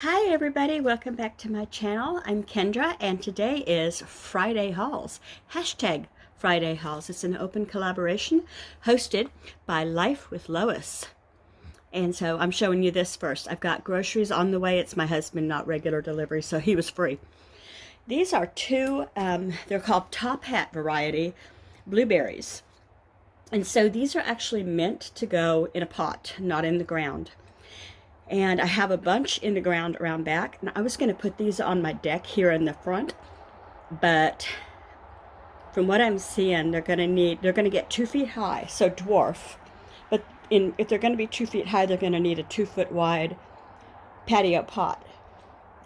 Hi everybody, welcome back to my channel. I'm Kendra and today is Friday Hauls. Hashtag Friday Hauls. It's an open collaboration hosted by Life with Lois. And so I'm showing you this first. I've got groceries on the way. It's my husband, not regular delivery, so he was free. These are two, they're called Top Hat variety blueberries. And so these are actually meant to go in a pot, not in the ground. And I have a bunch in the ground around back. And I was going to put these on my deck here in the front, but from what I'm seeing, they're going to get 2 feet high, so dwarf. But if they're going to be 2 feet high, they're going to need a 2-foot wide patio pot.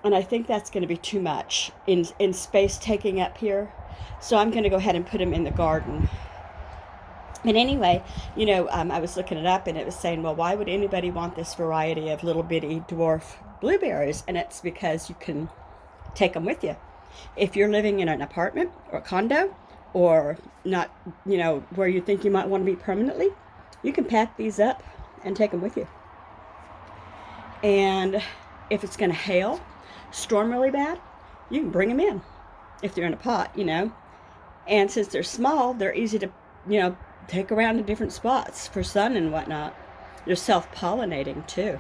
And I think that's going to be too much in space taking up here. So I'm going to go ahead and put them in the garden. And anyway, I was looking it up and it was saying, well, why would anybody want this variety of little bitty dwarf blueberries? And it's because you can take them with you. If you're living in an apartment or a condo or not, where you think you might want to be permanently, you can pack these up and take them with you. And if it's going to hail, storm really bad, you can bring them in if they're in a pot, And since they're small, they're easy to, take around to different spots for sun and whatnot. They're self-pollinating too.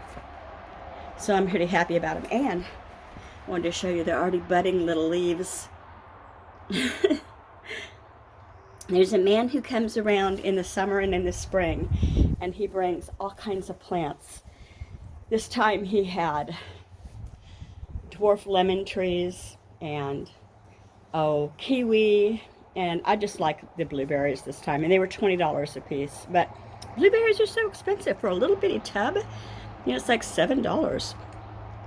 So I'm pretty happy about them. And I wanted to show you they're already budding little leaves. There's a man who comes around in the summer and in the spring, and he brings all kinds of plants. This time he had dwarf lemon trees and kiwi. And I just like the blueberries this time. And they were $20 a piece. But blueberries are so expensive for a little bitty tub. It's like $7.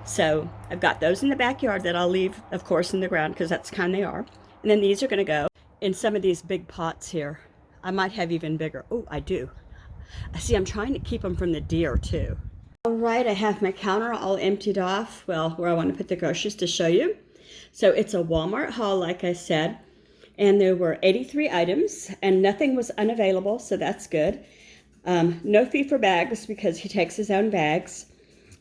So I've got those in the backyard that I'll leave, of course, in the ground because that's the kind they are. And then these are going to go in some of these big pots here. I might have even bigger. Oh, I do. I see I'm trying to keep them from the deer too. All right, I have my counter all emptied off. Well, where I want to put the groceries to show you. So it's a Walmart haul, like I said. And there were 83 items, and nothing was unavailable, so that's good. No fee for bags because he takes his own bags.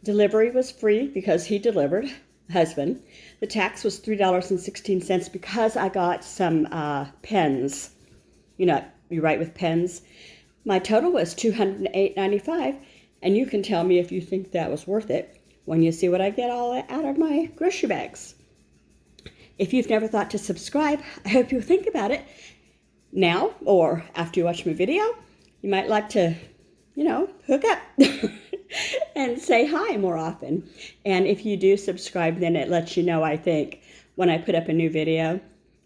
Delivery was free because he delivered, husband. The tax was $3.16 because I got some pens. You write with pens. My total was $208.95, and you can tell me if you think that was worth it when you see what I get all out of my grocery bags. If you've never thought to subscribe, I hope you'll think about it now or after you watch my video. You might like to, hook up and say hi more often. And if you do subscribe, then it lets you know, I think, when I put up a new video.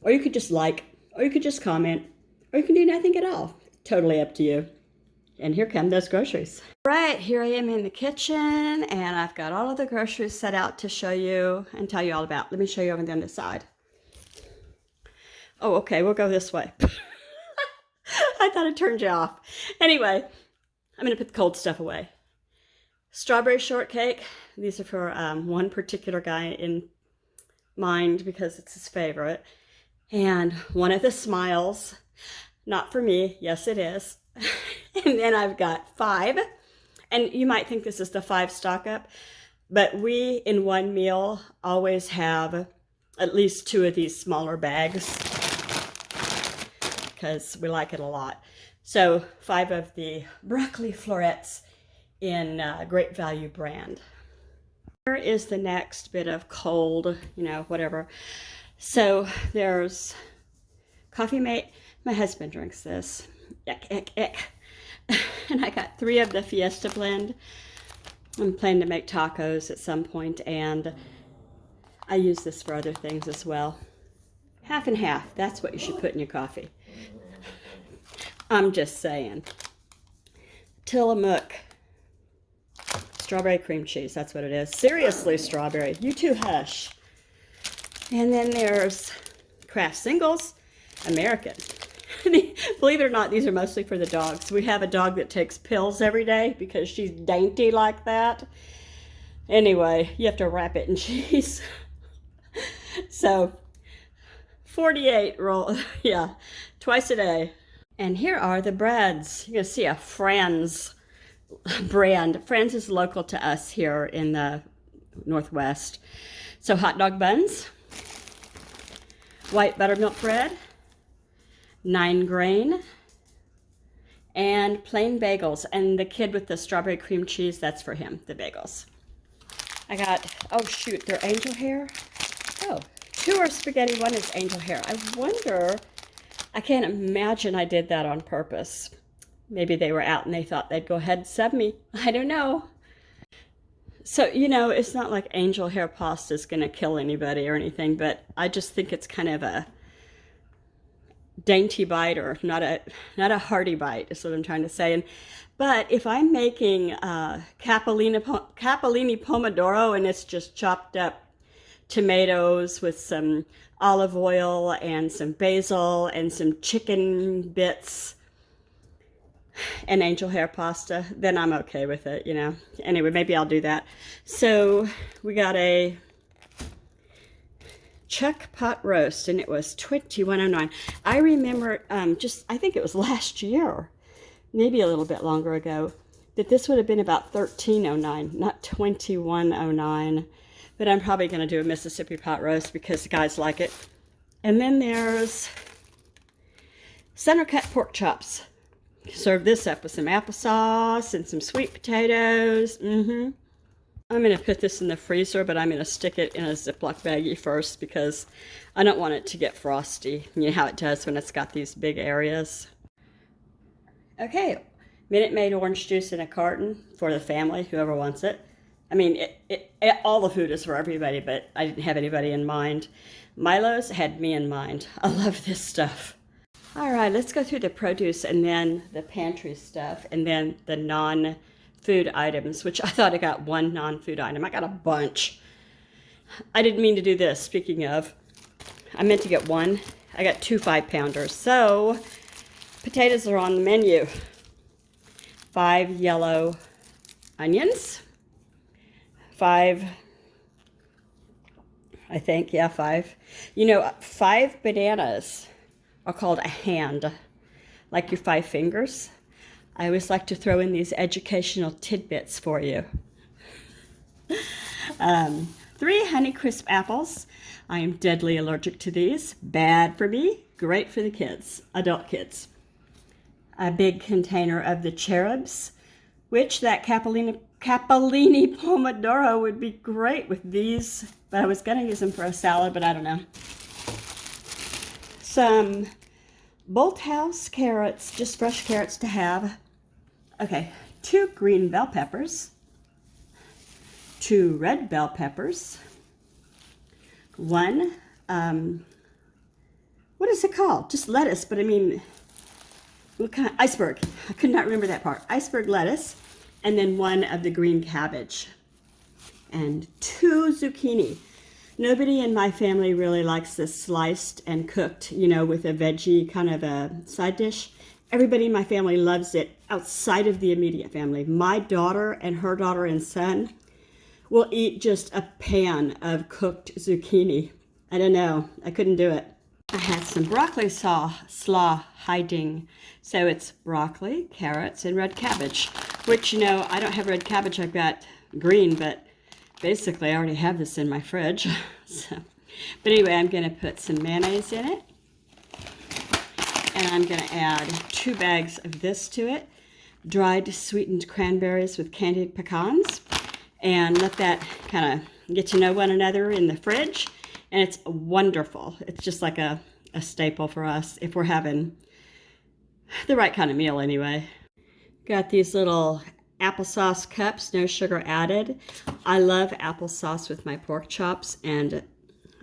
Or you could just like, or you could just comment, or you can do nothing at all. Totally up to you. And here come those groceries. Right, here I am in the kitchen, and I've got all of the groceries set out to show you and tell you all about. Let me show you over on the side. Oh, okay, we'll go this way. I thought it turned you off. Anyway, I'm going to put the cold stuff away. Strawberry shortcake. These are for one particular guy in mind because it's his favorite. And one of the smiles. Not for me. Yes, it is. And then I've got 5. And you might think this is the 5 stock up, but we in one meal always have at least 2 of these smaller bags because we like it a lot. So 5 of the broccoli florets in Great Value brand. Here is the next bit of cold, whatever. So there's Coffee Mate. My husband drinks this. Yuck, yuck, yuck. And I got 3 of the Fiesta blend. I'm planning to make tacos at some point, and I use this for other things as well. Half and half. That's what you should put in your coffee. I'm just saying. Tillamook. Strawberry cream cheese. That's what it is. Seriously, strawberry. You too, hush. And then there's Kraft Singles American. Believe it or not, these are mostly for the dogs. We have a dog that takes pills every day because she's dainty like that. Anyway, you have to wrap it in cheese. So, 48 roll, yeah, twice a day. And here are the breads. You're going to see a Franz brand. Franz is local to us here in the Northwest. So hot dog buns, white buttermilk bread, 9 grain, and plain bagels. And the kid with the strawberry cream cheese, that's for him, the bagels. I got, oh shoot, they're angel hair. Oh, 2 are spaghetti, 1 is angel hair. I wonder, I can't imagine I did that on purpose. Maybe they were out and they thought they'd go ahead and sub me. I don't know. So, you know, it's not like angel hair pasta is going to kill anybody or anything, but I just think it's kind of a dainty bite, or not a hearty bite is what I'm trying to say. But if I'm making capellini pomodoro and it's just chopped up tomatoes with some olive oil and some basil and some chicken bits and angel hair pasta, then I'm okay with it, you know. Anyway, maybe I'll do that. So we got a chuck pot roast, and it was $21.09. I remember I think it was last year, maybe a little bit longer ago, that this would have been about $13.09, not $21.09. But I'm probably going to do a Mississippi pot roast because the guys like it. And then there's center cut pork chops. Serve this up with some applesauce and some sweet potatoes. I'm going to put this in the freezer, but I'm going to stick it in a Ziploc baggie first because I don't want it to get frosty. You know how it does when it's got these big areas. Okay, Minute Maid orange juice in a carton for the family, whoever wants it. I mean, all the food is for everybody, but I didn't have anybody in mind. Milo's had me in mind. I love this stuff. All right, let's go through the produce and then the pantry stuff and then the non-food items, which I thought I got 1 non-food item. I got a bunch. I didn't mean to do this. Speaking of, I meant to get 1. I got 2 5-pounders. So potatoes are on the menu. 5 yellow onions. 5, I think, yeah, 5. You know, 5 bananas are called a hand, like your 5 fingers. I always like to throw in these educational tidbits for you. 3 Honeycrisp apples. I am deadly allergic to these. Bad for me, great for the kids, adult kids. A big container of the cherubs, which that capellini pomodoro would be great with these, but I was going to use them for a salad, but I don't know. Some Bolthouse carrots, just fresh carrots to have. Okay, 2 green bell peppers, 2 red bell peppers, 1, what is it called? Just lettuce, but I mean, what kind of, iceberg. I could not remember that part. Iceberg lettuce. And then 1 of the green cabbage. And 2 zucchini. Nobody in my family really likes this sliced and cooked, you know, with a veggie kind of a side dish. Everybody in my family loves it outside of the immediate family. My daughter and her daughter and son will eat just a pan of cooked zucchini. I don't know. I couldn't do it. I had some broccoli slaw hiding. So it's broccoli, carrots, and red cabbage. Which, you know, I don't have red cabbage. I've got green, but basically I already have this in my fridge. So, but anyway, I'm going to put some mayonnaise in it. And I'm going to add 2 bags of this to it. Dried sweetened cranberries with candied pecans. And let that kind of get to know one another in the fridge. And it's wonderful. It's just like a staple for us if we're having the right kind of meal anyway. Got these little applesauce cups, no sugar added. I love applesauce with my pork chops, and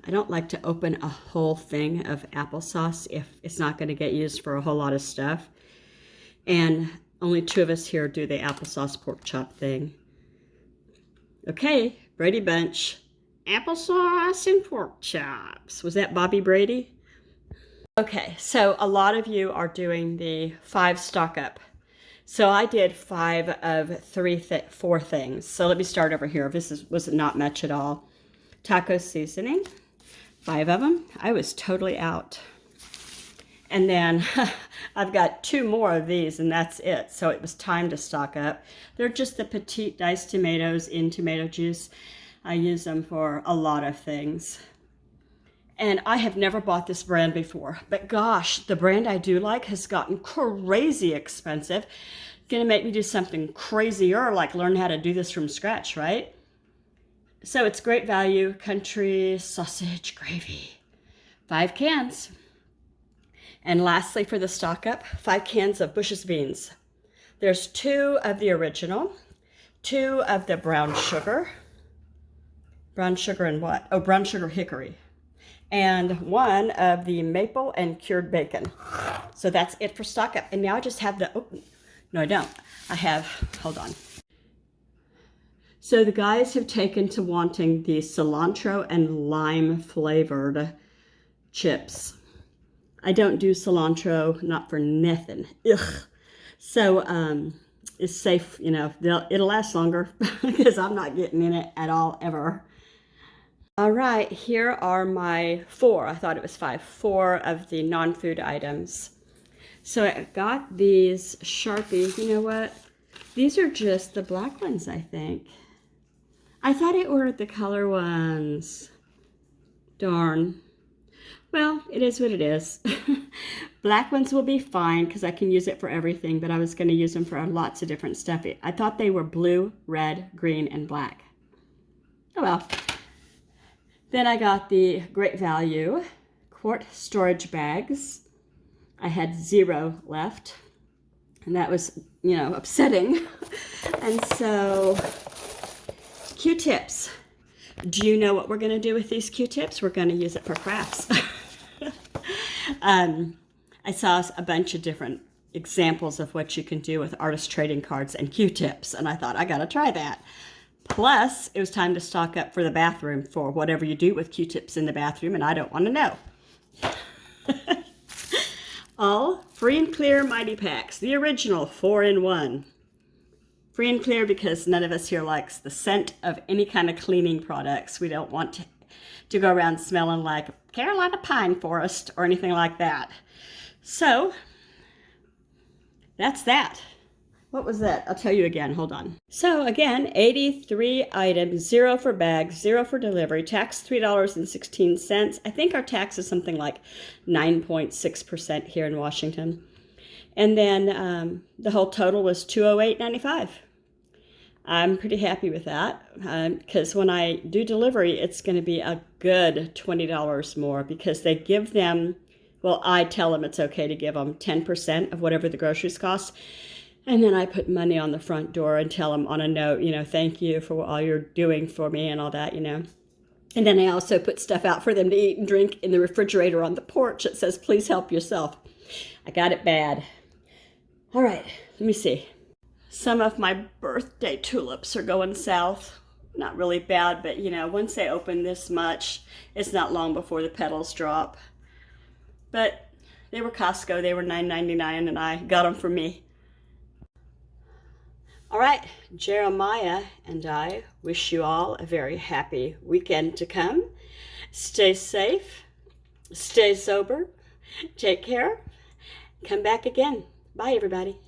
I don't like to open a whole thing of applesauce if it's not going to get used for a whole lot of stuff. And only 2 of us here do the applesauce pork chop thing. Okay, Brady Bunch. Applesauce and pork chops. Was that Bobby Brady? Okay, so a lot of you are doing the 5 stock up. So I did 5 of 4 things. So let me start over here. This was not much at all. Taco seasoning, 5 of them. I was totally out. And then I've got 2 more of these, and that's it. So it was time to stock up. They're just the petite diced tomatoes in tomato juice. I use them for a lot of things. And I have never bought this brand before, but gosh, the brand I do like has gotten crazy expensive. Gonna make me do something crazier, like learn how to do this from scratch, right? So it's great value, country sausage gravy, 5 cans. And lastly, for the stock up, 5 cans of Bush's beans. There's 2 of the original, 2 of the brown sugar. Brown sugar and what? Oh, brown sugar hickory. And 1 of the maple and cured bacon. So that's it for stock up. And now I just have the, oh, no I don't. I have, hold on. So the guys have taken to wanting the cilantro and lime flavored chips. I don't do cilantro, not for nothing. Ugh. So it's safe, you know, it'll last longer because I'm not getting in it at all, ever. All right, here are my 4, I thought it was 5, 4 of the non-food items. So I got these Sharpie, you know what? These are just the black ones, I think. I thought I ordered the color ones. Darn. Well, it is what it is. Black ones will be fine because I can use it for everything, but I was going to use them for lots of different stuff. I thought they were blue, red, green, and black. Oh well. Then I got the Great Value quart storage bags. I had 0 left, and that was, you know, upsetting. And so, Q-tips. Do you know what we're going to do with these Q-tips? We're going to use it for crafts. I saw a bunch of different examples of what you can do with artist trading cards and Q-tips, and I thought, I got to try that. Plus, it was time to stock up for the bathroom for whatever you do with Q-tips in the bathroom, and I don't want to know. All free and clear Mighty Packs, the original 4-in-1. Free and clear because none of us here likes the scent of any kind of cleaning products. We don't want to go around smelling like Carolina pine forest or anything like that. So, that's that. What was that? I'll tell you again. Hold on. So again, 83 items, 0 for bags, 0 for delivery, tax $3.16. I think our tax is something like 9.6% here in Washington. And then the whole total was $208.95. I'm pretty happy with that because when I do delivery, it's going to be a good $20 more because they give them, well, I tell them it's okay to give them 10% of whatever the groceries cost. And then I put money on the front door and tell them on a note, you know, thank you for all you're doing for me and all that, you know. And then I also put stuff out for them to eat and drink in the refrigerator on the porch that says, please help yourself. I got it bad. All right, let me see. Some of my birthday tulips are going south. Not really bad, but, you know, once they open this much, it's not long before the petals drop. But they were Costco. They were $9.99, and I got them for me. All right, Jeremiah and I wish you all a very happy weekend to come. Stay safe, stay sober, take care, come back again. Bye, everybody.